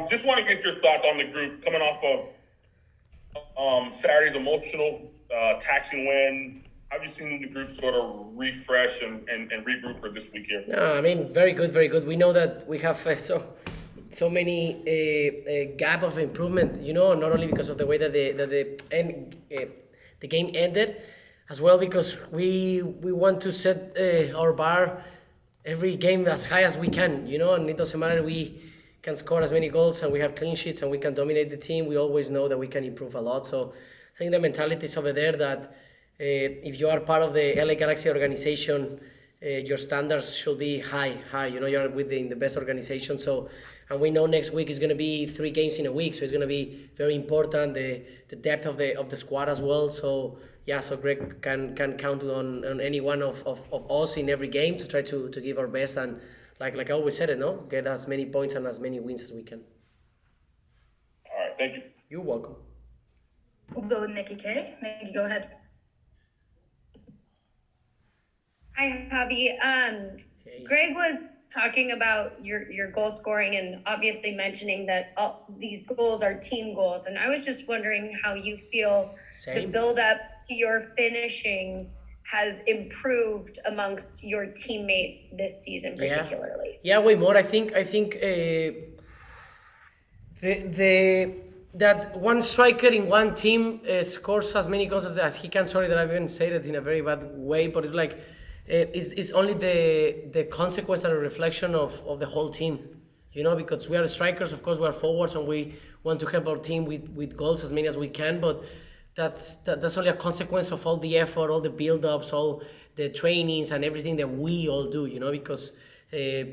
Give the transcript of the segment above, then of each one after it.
Just want to get your thoughts on the group coming off of Saturday's emotional, taxing win. Have you seen the group sort of refresh and regroup for this week here? No, I mean, very good, very good. We know that we have so many gap of improvement, not only because of the way that the game ended, as well because we want to set our bar every game as high as we can, and it doesn't matter, we can score as many goals and we have clean sheets and we can dominate the team. We always know that we can improve a lot. So I think the mentality is over there that if you are part of the LA Galaxy organization, your standards should be high. You're within the best organization. So, and we know next week is going to be 3 games in a week, so it's going to be very important. The depth of the squad as well. So yeah, so Greg can count on any one of us in every game to try to give our best and like I always said it, get as many points and as many wins as we can. All right, thank you. You're welcome. We'll go with Nikki K. Nikki, go ahead. Hi, Javi. Hey. Greg was talking about your goal scoring and obviously mentioning that all these goals are team goals. And I was just wondering how you feel the build up to your finishing has improved amongst your teammates this season, particularly. Yeah, way more. I think that one striker in one team scores as many goals as he can. Sorry that I haven't said it in a very bad way, but it's like it's only the consequence and a reflection of the whole team, because we are strikers, of course we are forwards and we want to help our team with goals as many as we can, but that's only a consequence of all the effort, all the build-ups, all the trainings and everything that we all do, because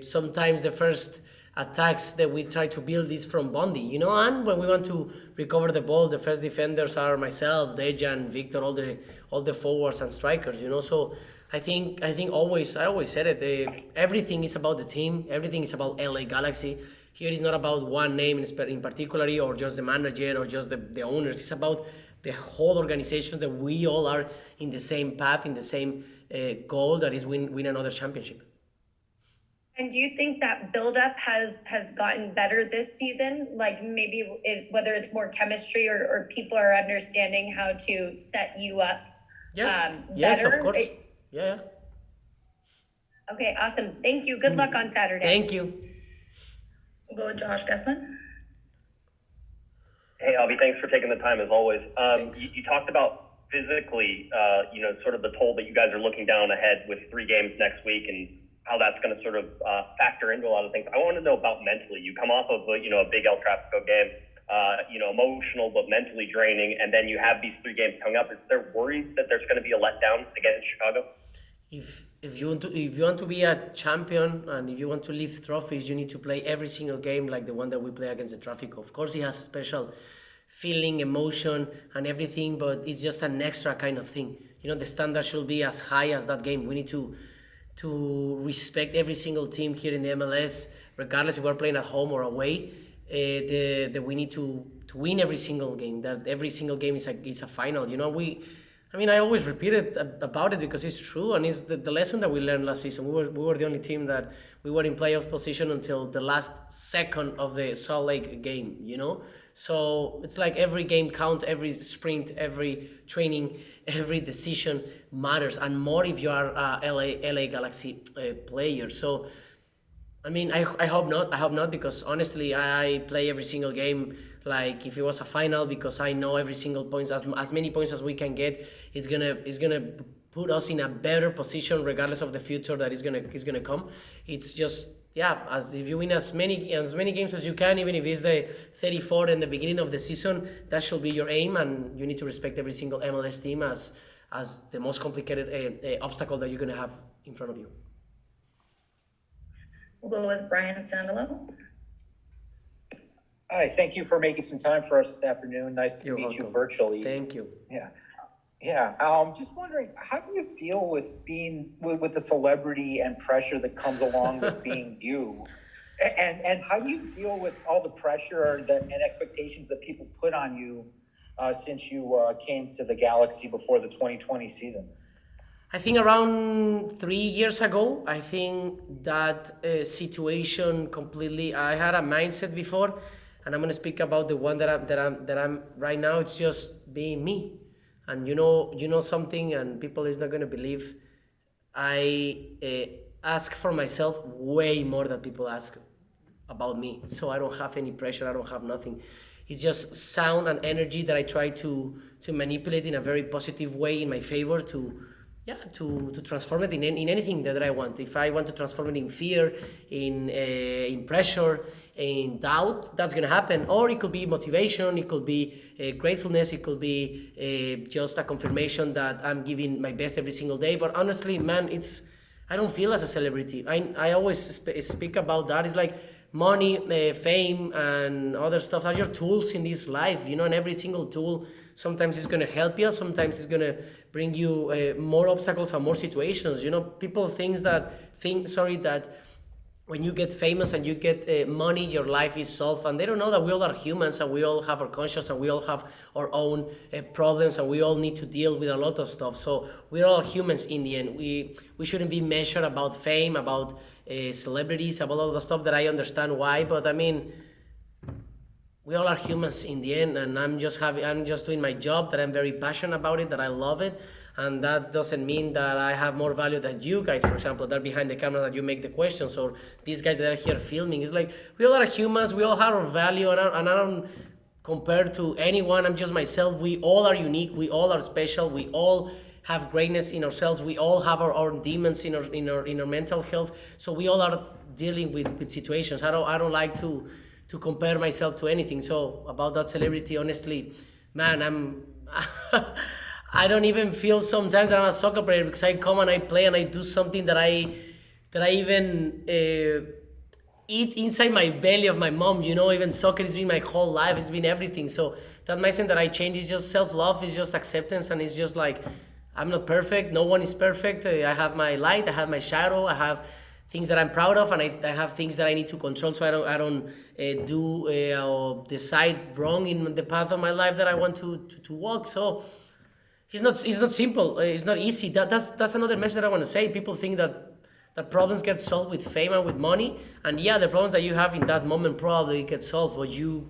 sometimes the first attacks that we try to build is from Bondi, and when we want to recover the ball, the first defenders are myself, Dejan, Victor, all the forwards and strikers, so I think I always said it, everything is about the team, everything is about LA Galaxy. Here is not about one name in particular or just the manager or just the owners, it's about the whole organization, that we all are in the same path, in the same goal, that is win another championship. And do you think that build-up has gotten better this season? Like maybe whether it's more chemistry or people are understanding how to set you up Yes, better? of course. Yeah. Okay, awesome. Thank you. Good luck on Saturday. Thank you. We'll go with Josh Gessman. Hey, Javi, thanks for taking the time as always. Thanks. You talked about physically, sort of the toll that you guys are looking down ahead with 3 games next week and how that's going to sort of factor into a lot of things. I want to know about mentally. You come off of a big El Tráfico game, emotional but mentally draining, and then you have these 3 games coming up. Is there worries that there's going to be a letdown against Chicago? If you want to be a champion and if you want to lift trophies, you need to play every single game like the one that we play against the Tráfico. Of course, it has a special feeling, emotion, and everything, but it's just an extra kind of thing. The standard should be as high as that game. We need to respect every single team here in the MLS, regardless if we're playing at home or away. That we need to win every single game. That every single game is a final. I always repeat it about it because it's true, and it's the lesson that we learned last season. We were the only team that we were in playoff position until the last second of the Salt Lake game. So it's like every game counts, every sprint, every training, every decision matters, and more if you are a LA Galaxy player. So I hope not, because honestly I play every single game like if it was a final, because I know every single point, as many points as we can get is gonna put us in a better position regardless of the future that is gonna come. It's just as if you win as many games as you can, even if it's the 34 in the beginning of the season, that should be your aim, and you need to respect every single MLS team as the most complicated obstacle that you're gonna have in front of you. We'll go with Brian Sandalo. Hi, thank you for making some time for us this afternoon. Nice to You're meet welcome. you virtually. Thank you. Yeah. Just wondering, how do you deal with being with the celebrity and pressure that comes along with being you? And how do you deal with all the pressure and expectations that people put on you since you came to the Galaxy before the 2020 season? I think around 3 years ago, I think that situation completely, I had a mindset before, and I'm gonna speak about the one that I'm right now. It's just being me, and you know something, and people is not gonna believe. I ask for myself way more than people ask about me, so I don't have any pressure. I don't have nothing. It's just sound and energy that I try to manipulate in a very positive way in my favor to transform it in anything that I want. If I want to transform it in fear, in pressure, in doubt, that's gonna happen. Or it could be motivation, it could be gratefulness, it could be just a confirmation that I'm giving my best every single day. But honestly, man, I don't feel as a celebrity. I always speak about that. It's like money, fame, and other stuff are your tools in this life, and every single tool sometimes it's gonna help you, sometimes it's gonna bring you more obstacles and more situations. People think that when you get famous and you get money, your life is solved, and they don't know that we all are humans and we all have our conscience and we all have our own problems and we all need to deal with a lot of stuff. So we're all humans in the end. We shouldn't be measured about fame, about celebrities, about all the stuff that I understand why, but I mean, we all are humans in the end, and I'm just doing my job, that I'm very passionate about it, that I love it, and that doesn't mean that I have more value than you guys, for example, that behind the camera that you make the questions, or these guys that are here filming. It's like, we all are humans, we all have our value, and I don't compare to anyone. I'm just myself. We all are unique, we all are special, we all have greatness in ourselves, we all have our own demons in our mental health, so we all are dealing with situations. I don't like to compare myself to anything. So about that celebrity, honestly, man, I don't even feel sometimes I'm a soccer player, because I come and I play and I do something that I even eat inside my belly of my mom. Even soccer has been my whole life, it's been everything. So that mindset that I change is just self-love, it's just acceptance, and it's just like, I'm not perfect, no one is perfect. I have my light, I have my shadow, I have things that I'm proud of, and I have things that I need to control, so I don't do or decide wrong in the path of my life that I want to walk. So it's not simple, it's not easy. That's another message that I want to say. People think that problems get solved with fame and with money, and yeah, the problems that you have in that moment probably get solved, but you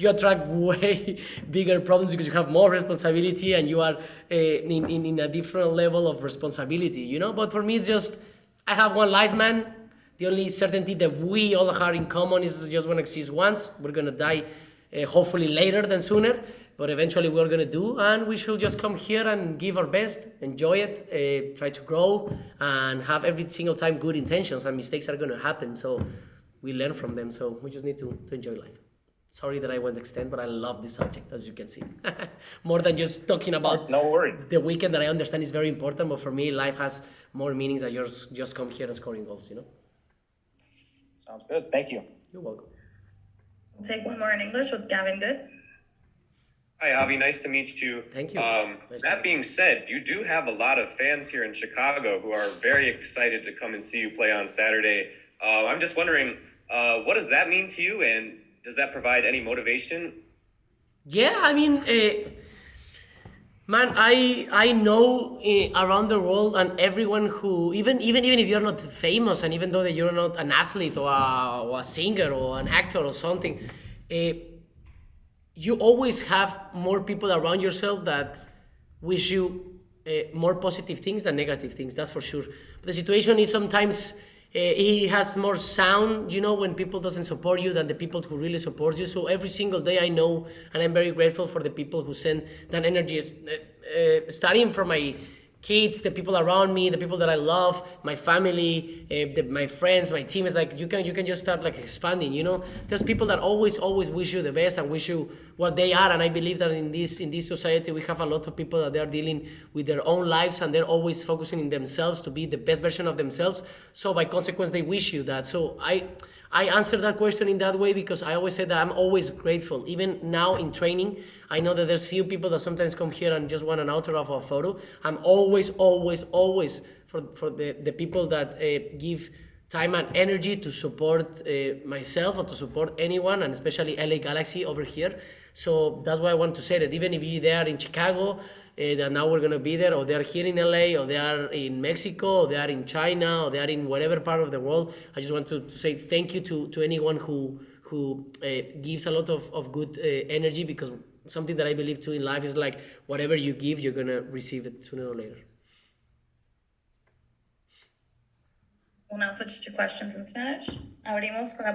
attract way bigger problems because you have more responsibility and you are in a different level of responsibility, But for me, it's just, I have one life, man. The only certainty that we all have in common is just going to exist once. We're going to die hopefully later than sooner, but eventually we're going to do, and we should just come here and give our best, enjoy it, try to grow, and have every single time good intentions, and mistakes are going to happen, so we learn from them, so we just need to enjoy life. Sorry that I went extend, but I love this subject, as you can see. More than just talking about No worries. the weekend, that I understand is very important, but for me, life has more meanings than yours just come here and scoring goals, Sounds good. Thank you. You're welcome. We'll take one more in English with Gavin Good. Hi, Javi. Nice to meet you. Thank you. Nice That being said, you do have a lot of fans here in Chicago who are very excited to come and see you play on Saturday. I'm just wondering, what does that mean to you, and does that provide any motivation? Yeah, I mean, man, I know around the world, and everyone who, even if you're not famous, and even though that you're not an athlete or a singer or an actor or something, you always have more people around yourself that wish you more positive things than negative things, that's for sure. But the situation is sometimes he has more sound, when people doesn't support you than the people who really support you. So every single day I know, and I'm very grateful for the people who send that energy, starting from my kids, the people around me, the people that I love, my family, my friends, my team. Is like you can just start like expanding. There's people that always wish you the best and wish you what they are, and I believe that in this society we have a lot of people that they are dealing with their own lives, and they're always focusing in themselves to be the best version of themselves. So by consequence, they wish you that. So I answer that question in that way because I always say that I'm always grateful. Even now in training, I know that there's few people that sometimes come here and just want an autograph or a photo. I'm always for the people that give time and energy to support myself or to support anyone, and especially LA Galaxy over here. So that's why I want to say that even if they are in Chicago, that now we're going to be there, or they are here in LA, or they are in Mexico, or they are in China, or they are in whatever part of the world, I just want to say thank you to anyone who who gives a lot of good energy, because something that I believe too in life is like whatever you give, you're gonna receive it sooner or later. We'll now switch to questions in Spanish. Abrimos con la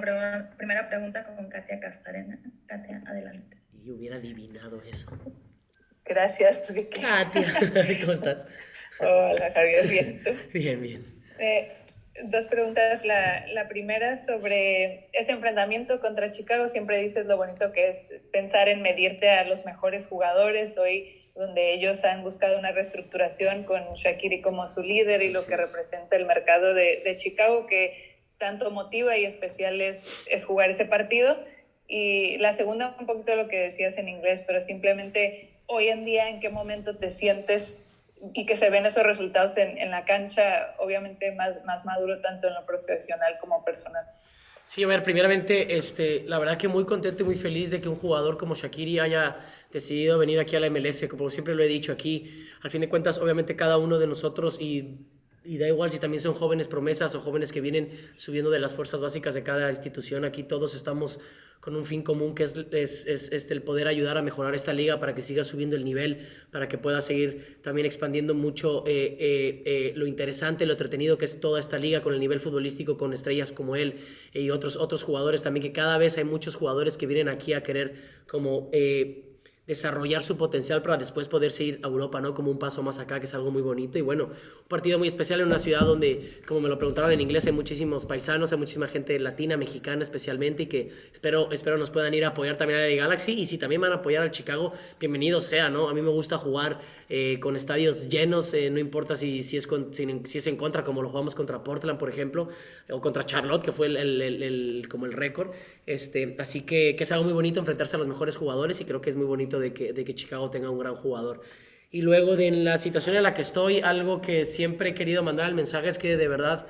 primera pregunta con Katia Castarena. Katia, adelante. Y hubiera adivinado eso. Gracias, Vicky. Katia, ¿cómo estás? Hola, Javier, bien, ¿tú? Bien, bien. Dos preguntas. La primera sobre este enfrentamiento contra Chicago. Siempre dices lo bonito que es pensar en medirte a los mejores jugadores. Hoy, donde ellos han buscado una reestructuración con Shaqiri como su líder y lo que representa el mercado de Chicago, que tanto motiva y especial es jugar ese partido. Y la segunda, un poquito de lo que decías en inglés, pero simplemente hoy en día, ¿en qué momento te sientes y que se ven esos resultados en la cancha, obviamente más maduro tanto en lo profesional como personal? Sí, a ver, primeramente, la verdad que muy contento y muy feliz de que un jugador como Shaqiri haya decidido venir aquí a la MLS, como siempre lo he dicho aquí. Al fin de cuentas, obviamente cada uno de nosotros, y da igual si también son jóvenes promesas o jóvenes que vienen subiendo de las fuerzas básicas de cada institución, aquí todos estamos con un fin común, que es el poder ayudar a mejorar esta liga para que siga subiendo el nivel, para que pueda seguir también expandiendo mucho lo interesante, lo entretenido que es toda esta liga, con el nivel futbolístico, con estrellas como él y otros jugadores también, que cada vez hay muchos jugadores que vienen aquí a querer como desarrollar su potencial para después poderse ir a Europa, ¿no? Como un paso más acá, que es algo muy bonito. Y bueno, un partido muy especial en una ciudad donde, como me lo preguntaron en inglés, hay muchísimos paisanos, hay muchísima gente latina, mexicana especialmente, y que espero nos puedan ir a apoyar también a la Galaxy. Y si también van a apoyar al Chicago, bienvenido sea, ¿no? A mí me gusta jugar con estadios llenos, no importa si es en contra, como lo jugamos contra Portland, por ejemplo, o contra Charlotte, que fue como el récord. Así que es algo muy bonito enfrentarse a los mejores jugadores, y creo que es muy bonito de que Chicago tenga un gran jugador. Y luego de la situación en la que estoy, algo que siempre he querido mandar el mensaje es que de verdad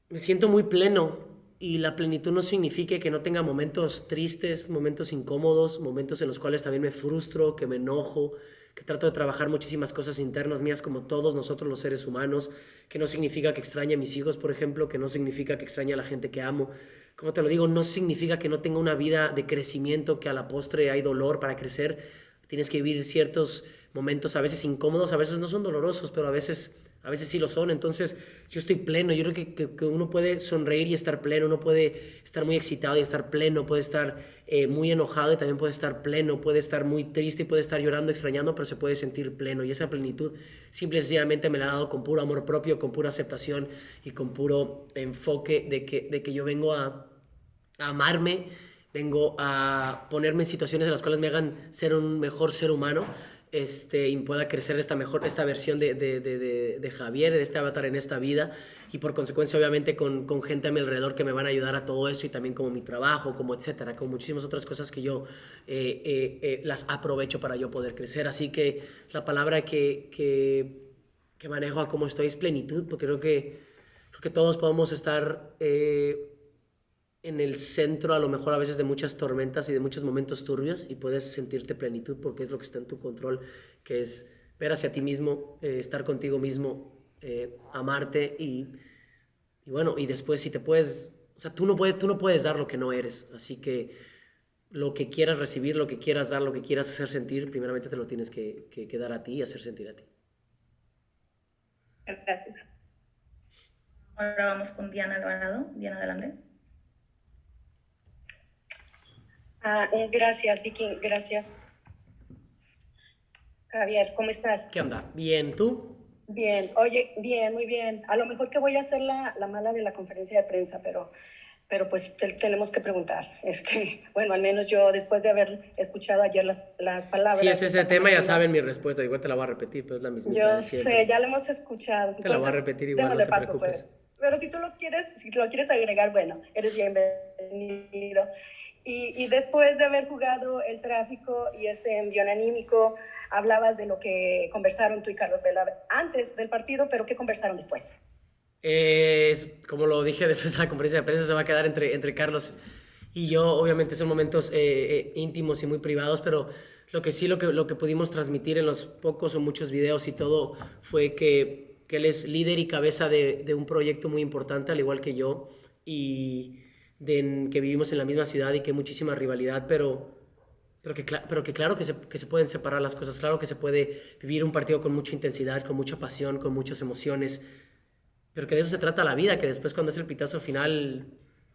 me siento muy pleno, y la plenitud no significa que no tenga momentos tristes, momentos incómodos, momentos en los cuales también me frustro, que me enojo, que trato de trabajar muchísimas cosas internas mías como todos nosotros los seres humanos, que no significa que extrañe a mis hijos, por ejemplo, que no significa que extrañe a la gente que amo. Como te lo digo, no significa que no tenga una vida de crecimiento, que a la postre hay dolor para crecer. Tienes que vivir ciertos momentos, a veces incómodos, a veces no son dolorosos, pero a veces sí lo son. Entonces yo estoy pleno. Yo creo que uno puede sonreír y estar pleno, uno puede estar muy excitado y estar pleno, puede estar muy enojado y también puede estar pleno, puede estar muy triste y puede estar llorando, extrañando, pero se puede sentir pleno. Y esa plenitud simple y sencillamente me la ha dado con puro amor propio, con pura aceptación y con puro enfoque de que yo vengo a amarme, vengo a ponerme en situaciones en las cuales me hagan ser un mejor ser humano, y pueda crecer esta versión de Javier, de este avatar en esta vida, y por consecuencia obviamente con gente a mi alrededor que me van a ayudar a todo eso, y también como mi trabajo, como etcétera, como muchísimas otras cosas que yo las aprovecho para yo poder crecer. Así que la palabra que manejo a cómo estoy es plenitud, porque creo que todos podemos estar en el centro, a lo mejor a veces, de muchas tormentas y de muchos momentos turbios, y puedes sentirte plenitud porque es lo que está en tu control, que es ver hacia ti mismo, estar contigo mismo, amarte, y bueno, y después si te puedes, o sea, tú no puedes dar lo que no eres, así que lo que quieras recibir, lo que quieras dar, lo que quieras hacer sentir, primeramente te lo tienes que dar a ti y hacer sentir a ti. Gracias. Ahora vamos con Diana Alvarado. Diana, adelante. Gracias, Vicky, gracias. Javier, ¿cómo estás? ¿Qué onda? ¿Bien? ¿Tú? Bien, oye, bien, muy bien. A lo mejor que voy a hacer la mala de la conferencia de prensa, pero pues tenemos que preguntar. Bueno, al menos yo, después de haber escuchado ayer las palabras... Sí, es ese tema, ya saben mi respuesta, igual te la voy a repetir, pero es la misma. Yo sé, ya la hemos escuchado. Te la voy a repetir igual, no te preocupes. Pues. Pero si lo quieres agregar, bueno, eres bienvenido. Y después de haber jugado el Tráfico y ese envión anímico, hablabas de lo que conversaron tú y Carlos Vela antes del partido, pero ¿qué conversaron después? Como lo dije después de la conferencia de prensa, se va a quedar entre Carlos y yo. Obviamente son momentos íntimos y muy privados, pero lo que pudimos transmitir en los pocos o muchos videos y todo fue que él es líder y cabeza de un proyecto muy importante, al igual que yo, y que vivimos en la misma ciudad y que hay muchísima rivalidad, pero que claro que se pueden separar las cosas, claro que se puede vivir un partido con mucha intensidad, con mucha pasión, con muchas emociones, pero que de eso se trata la vida, que después cuando es el pitazo final,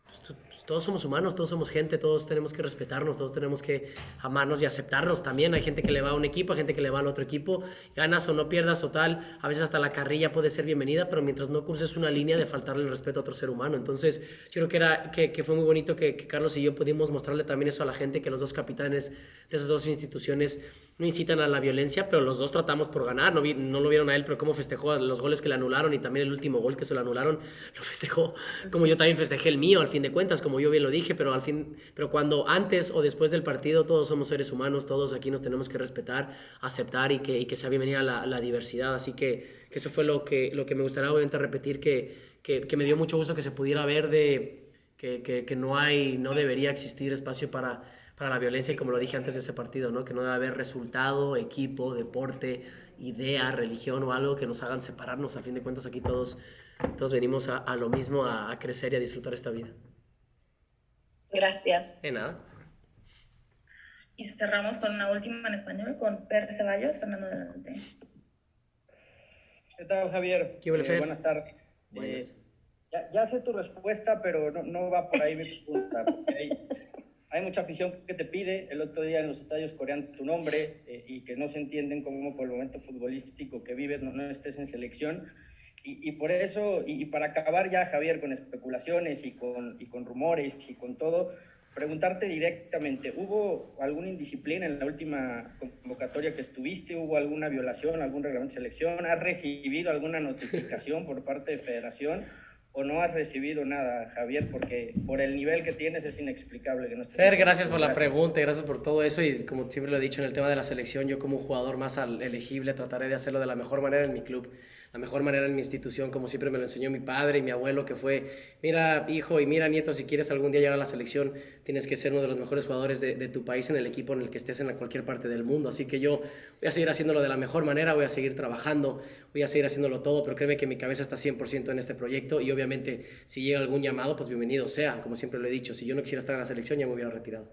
pues, todos somos humanos, todos somos gente, todos tenemos que respetarnos, todos tenemos que amarnos y aceptarnos también. Hay gente que le va a un equipo, hay gente que le va al otro equipo, ganas o no pierdas o tal, a veces hasta la carrilla puede ser bienvenida, pero mientras no cruces una línea de faltarle el respeto a otro ser humano. Entonces yo creo que fue muy bonito que Carlos y yo pudimos mostrarle también eso a la gente, que los dos capitanes de esas dos instituciones no incitan a la violencia, pero los dos tratamos por ganar. No lo vieron a él, pero cómo festejó los goles que le anularon y también el último gol que se lo anularon, lo festejó como yo también festejé el mío, al fin de cuentas, como yo bien lo dije, pero cuando antes o después del partido todos somos seres humanos, todos aquí nos tenemos que respetar, aceptar y que sea bienvenida la diversidad. Así que eso fue lo que me gustaría obviamente repetir, que me dio mucho gusto que se pudiera ver que no debería existir espacio para la violencia, y como lo dije antes de ese partido, ¿no? Que no debe haber resultado, equipo, deporte, idea, religión o algo que nos hagan separarnos. Al fin de cuentas aquí todos venimos a lo mismo, a crecer y a disfrutar esta vida. Gracias. De nada. Y cerramos con una última en español con Per Ceballos, Fernando adelante. ¿Qué tal, Javier? Buenas tardes. Buenas. Ya sé tu respuesta, pero no va por ahí mi pregunta. Hay mucha afición que te pide. El otro día en los estadios corean tu nombre y que no se entienden cómo por el momento futbolístico que vives no estés en selección. Y por eso, y para acabar ya, Javier, con especulaciones y con rumores y con todo, preguntarte directamente, ¿hubo alguna indisciplina en la última convocatoria que estuviste? ¿Hubo alguna violación, algún reglamento de selección? ¿Has recibido alguna notificación por parte de Federación? ¿O no has recibido nada, Javier? Porque por el nivel que tienes es inexplicable que no estés... Fer, gracias por la pregunta y gracias por todo eso. Y como siempre lo he dicho en el tema de la selección, yo como jugador más elegible trataré de hacerlo de la mejor manera en mi club, la mejor manera en mi institución, como siempre me lo enseñó mi padre y mi abuelo, que fue, mira hijo y mira nieto, si quieres algún día llegar a la selección, tienes que ser uno de los mejores jugadores de tu país en el equipo en el que estés en cualquier parte del mundo. Así que yo voy a seguir haciéndolo de la mejor manera, voy a seguir trabajando, voy a seguir haciéndolo todo, pero créeme que mi cabeza está 100% en este proyecto y obviamente si llega algún llamado, pues bienvenido sea, como siempre lo he dicho. Si yo no quisiera estar en la selección ya me hubiera retirado.